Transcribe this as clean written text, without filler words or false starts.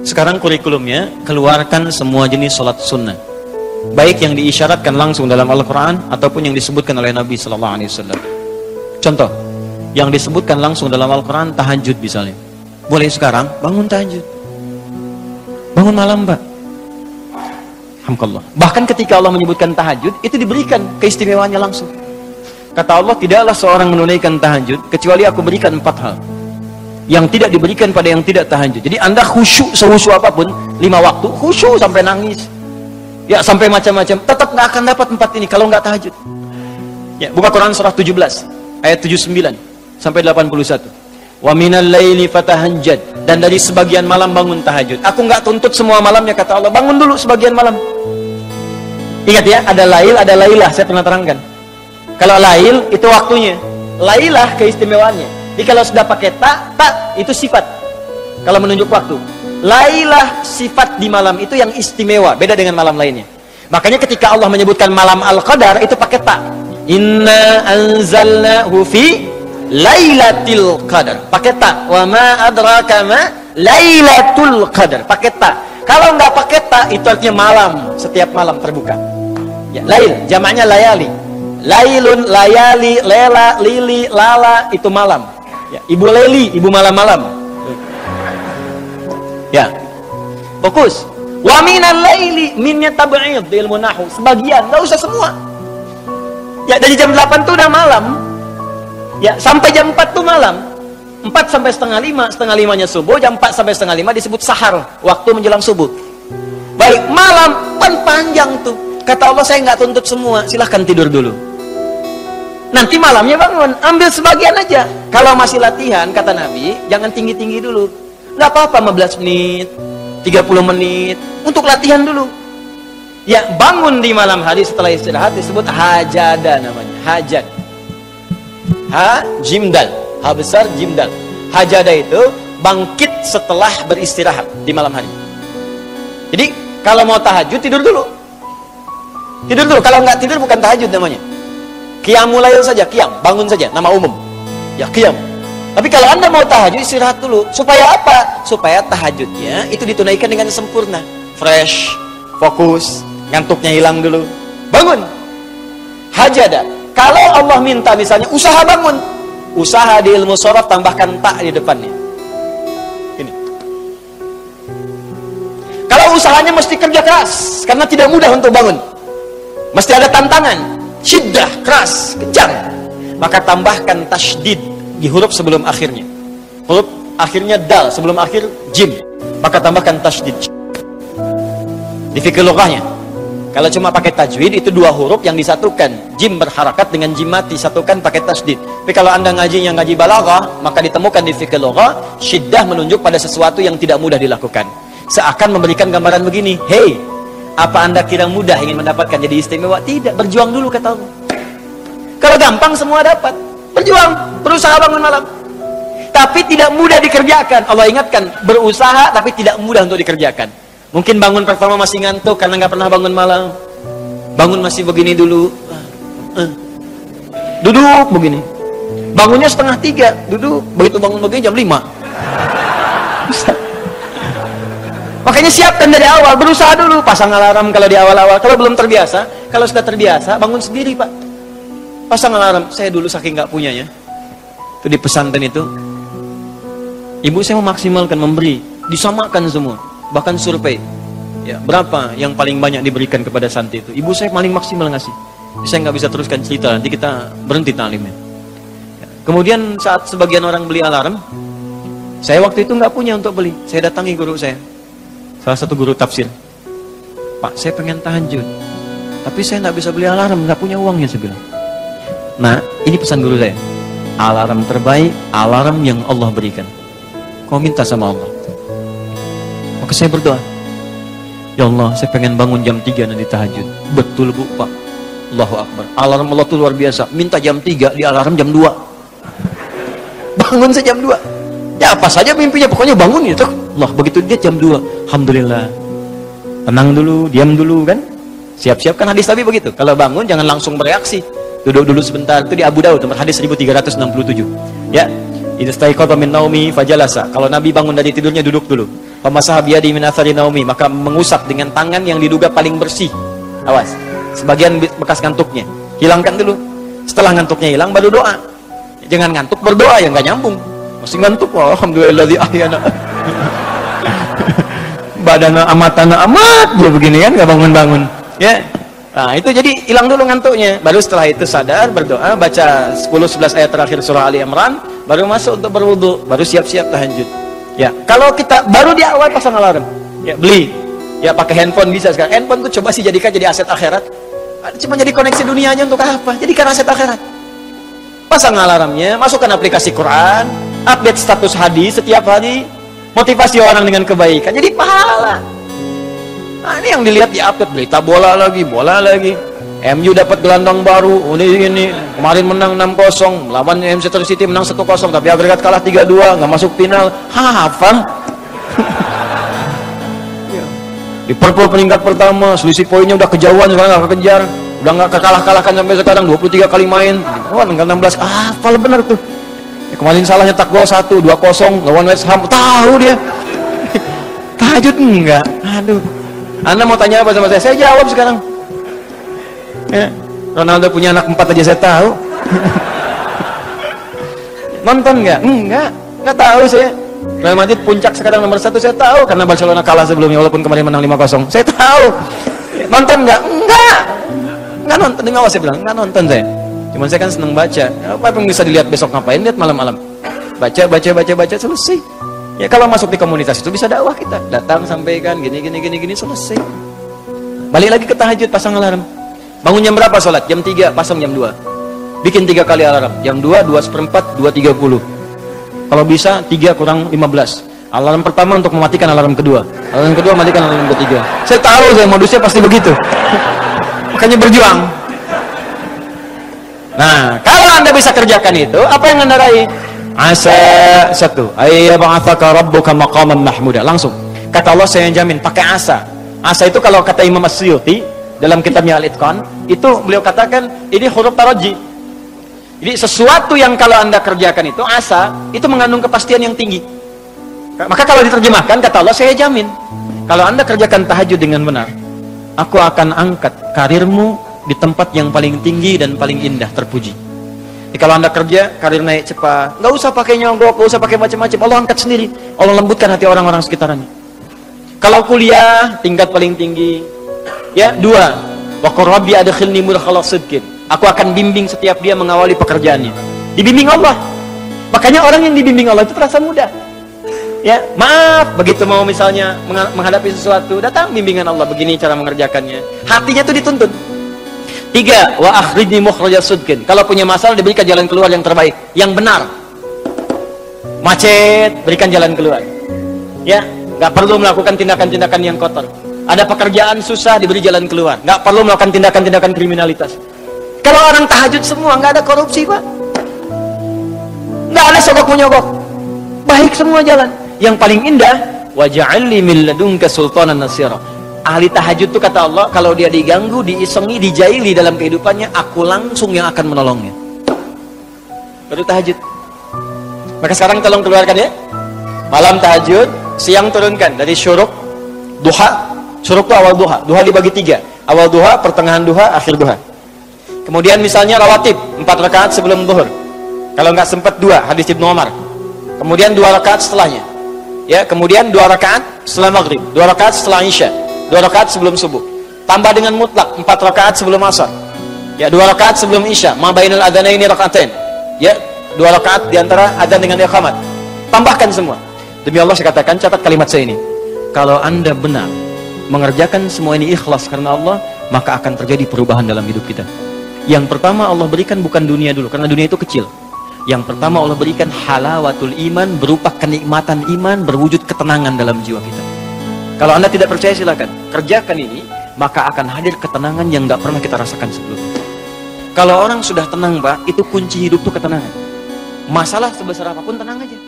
Sekarang kurikulumnya, keluarkan semua jenis sholat sunnah, baik yang diisyaratkan langsung dalam Al-Quran ataupun yang disebutkan oleh Nabi SAW. Contoh, yang disebutkan langsung dalam Al-Quran, tahajud misalnya. Boleh sekarang, bangun tahajud. Bangun malam, Pak. Alhamdulillah. Bahkan ketika Allah menyebutkan tahajud, itu diberikan keistimewaannya langsung. Kata Allah, tidaklah seorang menunaikan tahajud, kecuali aku berikan 4 hal. Yang tidak diberikan pada yang tidak tahajud. Jadi Anda khusyuk, sehusyuk apapun, 5 waktu, khusyuk sampai nangis. Ya, sampai macam-macam. Tetap nggak akan dapat 4 ini kalau nggak tahajud. Ya, buka Quran surah 17, ayat 79 sampai 81. Wa minal laili fatahajjad, dan dari sebagian malam bangun tahajud. Aku nggak tuntut semua malamnya, kata Allah. Bangun dulu sebagian malam. Ingat ya, ada lail, ada lailah. Saya pernah terangkan. Kalau lail itu waktunya, lailah keistimewaannya. Jadi kalau sudah pakai tak itu sifat. Kalau menunjuk waktu, lailah sifat di malam itu yang istimewa, beda dengan malam lainnya. Makanya ketika Allah menyebutkan malam Al-Qadar itu pakai tak. Inna anzalnahu fi Lailatul Qadar, pakai tak. Wa ma adraka ma Lailatul Qadar, pakai tak. Kalau nggak pakai tak, itu artinya malam, setiap malam terbuka. Ya, lail, jamaknya layali. Lailun, layali, lela, lili, lala, itu malam. Ya, ibu leli, ibu malam-malam. Ya, fokus. Wa minal laili, minnya tab'id di ilmu nahwu, sebagian, nggak usah semua. Ya, dari jam 8 tuh udah malam. Ya, sampai jam 4 tuh malam. 4 sampai setengah 5, setengah 5-nya subuh, jam 4 sampai setengah 5 disebut sahar, waktu menjelang subuh. Baik, malam kan panjang tuh. Kata Allah, saya nggak tuntut semua, silahkan tidur dulu. Nanti malamnya bangun, ambil sebagian aja. Kalau masih latihan, kata Nabi, jangan tinggi-tinggi dulu. Nggak apa-apa 15 menit, 30 menit, untuk latihan dulu. Ya, bangun di malam hari setelah istirahat disebut hajada namanya, hajat. Ha, jimdal, ha besar, jimdal. Hajada itu bangkit setelah beristirahat di malam hari. Jadi kalau mau tahajud, tidur dulu. Tidur dulu, kalau nggak tidur bukan tahajud namanya. Qiyamul lail saja, qiyam, bangun saja, nama umum. Ya, qiyam. Tapi kalau Anda mau tahajud, istirahat dulu. Supaya apa? Supaya tahajudnya itu ditunaikan dengan sempurna. Fresh, fokus, ngantuknya hilang dulu. Bangun. Hajada. Kalau Allah minta misalnya usaha bangun, usaha di ilmu shorof tambahkan tak di depannya. Ini. Kalau usahanya mesti kerja keras, karena tidak mudah untuk bangun. Mesti ada tantangan, syiddah, keras, kejar. Maka tambahkan tasydid di huruf sebelum akhirnya. Huruf akhirnya dal, sebelum akhir jim. Maka tambahkan tasydid. Di fikih lughahnya. Kalau cuma pakai tajwid, itu 2 huruf yang disatukan. Jim berharakat dengan jim mati, satukan pakai tasdid. Tapi kalau Anda ngajinya ngaji balaghah, maka ditemukan di fikih lughah, syiddah menunjuk pada sesuatu yang tidak mudah dilakukan. Seakan memberikan gambaran begini, hey, apa Anda kira mudah ingin mendapatkan jadi istimewa? Tidak, berjuang dulu, kata Allah. Kalau gampang semua dapat. Berjuang, berusaha bangun malam. Tapi tidak mudah dikerjakan. Allah ingatkan, berusaha tapi tidak mudah untuk dikerjakan. Mungkin bangun pertama masih ngantuk karena nggak pernah bangun malam. Bangun masih begini dulu. Duduk begini. Bangunnya 2:30, duduk. Begitu bangun begini jam 5. Makanya siapkan dari awal, berusaha dulu. Pasang alarm kalau di awal-awal. Kalau belum terbiasa, kalau sudah terbiasa, bangun sendiri, Pak. Pasang alarm. Saya dulu saking nggak punyanya. Itu di pesantren itu. Ibu saya memaksimalkan, memberi. Disamakan semua. Bahkan survei, ya, berapa yang paling banyak diberikan kepada santri itu? Ibu saya paling maksimal ngasih. Saya nggak bisa teruskan cerita, nanti kita berhenti talimnya. Ya. Kemudian saat sebagian orang beli alarm, saya waktu itu nggak punya untuk beli. Saya datangi guru saya, salah satu guru tafsir. Pak, saya pengen tahajud, tapi saya nggak bisa beli alarm, nggak punya uangnya, saya bilang. Nah, ini pesan guru saya. Alarm terbaik, alarm yang Allah berikan. Kau minta sama Allah. Maka saya berdoa, ya Allah, saya pengen bangun jam 3 nanti tahajud. Betul, Bu, Pak. Allahu Akbar. Alarm Allah itu luar biasa. Minta jam 3, di alarm jam 2. Bangun saya jam 2. Ya apa saja mimpinya, pokoknya bangun itu. Allah, begitu dia jam 2. Alhamdulillah. Tenang dulu, diam dulu kan. Siap-siap kan hadis Nabi begitu. Kalau bangun jangan langsung bereaksi. Duduk dulu sebentar. Itu di Abu Daud, nomor hadis 1367. Ya. Idastaiqadha min naumi fajalasa. Kalau Nabi bangun dari tidurnya duduk dulu. Famasaha biyadi min athari naumi, maka mengusap dengan tangan yang diduga paling bersih. Awas, sebagian bekas ngantuknya. Hilangkan dulu. Setelah ngantuknya hilang baru doa. Jangan ngantuk berdoa, ya nggak nyambung. Masih ngantuk, alhamdulillah ahyana. Badana amatana amat dia begini kan, nggak bangun-bangun. Ya. Nah, itu jadi hilang dulu ngantuknya. Baru setelah itu sadar, berdoa, baca 10-11 ayat terakhir surah Ali Imran, baru masuk untuk berwudu, baru siap-siap tahajud. Ya, kalau kita baru di awal pasang alarm, ya beli. Ya pakai handphone bisa sekarang. Handphone tuh coba sih jadikan jadi aset akhirat. Cuma jadi koneksi dunianya untuk apa? Jadikan aset akhirat. Pasang alarmnya, masukkan aplikasi Quran, update status hadis setiap hari, motivasi orang dengan kebaikan. Jadi pahala. Nah, ini yang dilihat di update, berita bola lagi. MU dapat gelandang baru, ini kemarin menang 6-0, lawan Manchester City menang 1-0, tapi agregat kalah 3-2, nggak masuk final. Hafal. Liverpool peringkat pertama, selisih poinnya udah kejauhan, sekarang nggak kekejar, udah nggak kalah-kalahkan sampai sekarang, 23 kali main, tinggal 16. Hafal bener tuh. Kemarin salah nyetak gol 1-2-0 lawan West Ham, tahu dia. Tahajud enggak? Aduh. Anda mau tanya apa sama saya jawab sekarang. Ya, Ronaldo punya anak 4 aja saya tahu. Nonton nggak? Nggak tahu saya. Real Madrid puncak sekarang nomor 1 saya tahu, karena Barcelona kalah sebelumnya walaupun kemarin menang 5-0. Saya tahu. Nonton nggak? Nggak nonton. Dengar saya bilang nggak nonton saya. Cuman saya kan seneng baca. Apa yang bisa dilihat besok ngapain? Lihat malam-malam. Baca selesai. Ya kalau masuk di komunitas itu bisa dakwah kita. Datang sampaikan gini selesai. Balik lagi ke tahajud, pasang alarm. Bangun jam berapa sholat? Jam 3, pasang jam 2. Bikin 3 kali alarm. Jam 2, 2:04, 2:30. Kalau bisa 3 kurang 15. Alarm pertama untuk mematikan alarm kedua. Alarm kedua matikan alarm ketiga. Saya tahu saya modusnya pasti begitu. Makanya berjuang. Nah, kalau Anda bisa kerjakan itu, apa yang Anda raih? Asa satu, ayyab'atsaka rabbuka maqaman mahmuda. Langsung. Kata Allah saya jamin pakai asa. Asa itu kalau kata Imam As-Suyuti dalam kitabnya Al-Itqan, itu beliau katakan ini huruf taraji. Jadi sesuatu yang kalau Anda kerjakan itu asa, itu mengandung kepastian yang tinggi. Maka kalau diterjemahkan kata Allah saya jamin, kalau Anda kerjakan tahajud dengan benar, aku akan angkat karirmu di tempat yang paling tinggi dan paling indah, terpuji. Jadi kalau Anda kerja, karir naik cepat, nggak usah pakai nyogok, nggak usah pakai macam-macam, Allah angkat sendiri. Allah lembutkan hati orang-orang sekitarnya. Kalau kuliah, tingkat paling tinggi. Ya, 2. Wa qur rabbi adkhilni mudkhala sidqin. Aku akan bimbing setiap dia mengawali pekerjaannya. Dibimbing Allah. Makanya orang yang dibimbing Allah itu terasa mudah. Ya, maaf, begitu mau misalnya menghadapi sesuatu, datang bimbingan Allah, begini cara mengerjakannya. Hatinya tuh dituntun. 3, wa akhrijni mukhrajas sidqin. Kalau punya masalah diberikan jalan keluar yang terbaik, yang benar. Macet, berikan jalan keluar. Ya, nggak perlu melakukan tindakan-tindakan yang kotor. Ada pekerjaan susah, diberi jalan keluar. Nggak perlu melakukan tindakan-tindakan kriminalitas. Kalau orang tahajud semua, nggak ada korupsi, Pak. Nggak ada sogok-menyogok. Baik semua jalan. Yang paling indah, waj'alni min ladunka sultanan nasira. Ahli tahajud itu kata Allah, kalau dia diganggu, diisengi, dijaili dalam kehidupannya, aku langsung yang akan menolongnya. Baru tahajud. Maka sekarang tolong keluarkan ya. Malam tahajud, siang turunkan dari syuruk, duha. Syuruk itu awal duha. Duha dibagi 3. Awal duha, pertengahan duha, akhir duha. Kemudian misalnya rawatib, 4 rakaat sebelum zuhur. Kalau nggak sempat 2, hadis Ibnu Umar. Kemudian 2 rakaat setelahnya. Ya, kemudian 2 rakaat setelah maghrib, 2 rakaat setelah isya. 2 rakaat sebelum subuh. Tambah dengan mutlak 4 rakaat sebelum asar. Ya, 2 rakaat sebelum isya. Ma bainal adzanaini rakaatain. Ya, 2 rakaat di antara adzan dengan iqamat. Tambahkan semua. Demi Allah saya katakan, catat kalimat saya ini. Kalau Anda benar mengerjakan semua ini ikhlas karena Allah, maka akan terjadi perubahan dalam hidup kita. Yang pertama Allah berikan bukan dunia dulu, karena dunia itu kecil. Yang pertama Allah berikan halawatul iman, berupa kenikmatan iman, berwujud ketenangan dalam jiwa kita. Kalau Anda tidak percaya silakan kerjakan ini, maka akan hadir ketenangan yang nggak pernah kita rasakan sebelumnya. Kalau orang sudah tenang, Pak, itu kunci hidup itu ketenangan. Masalah sebesar apapun tenang aja.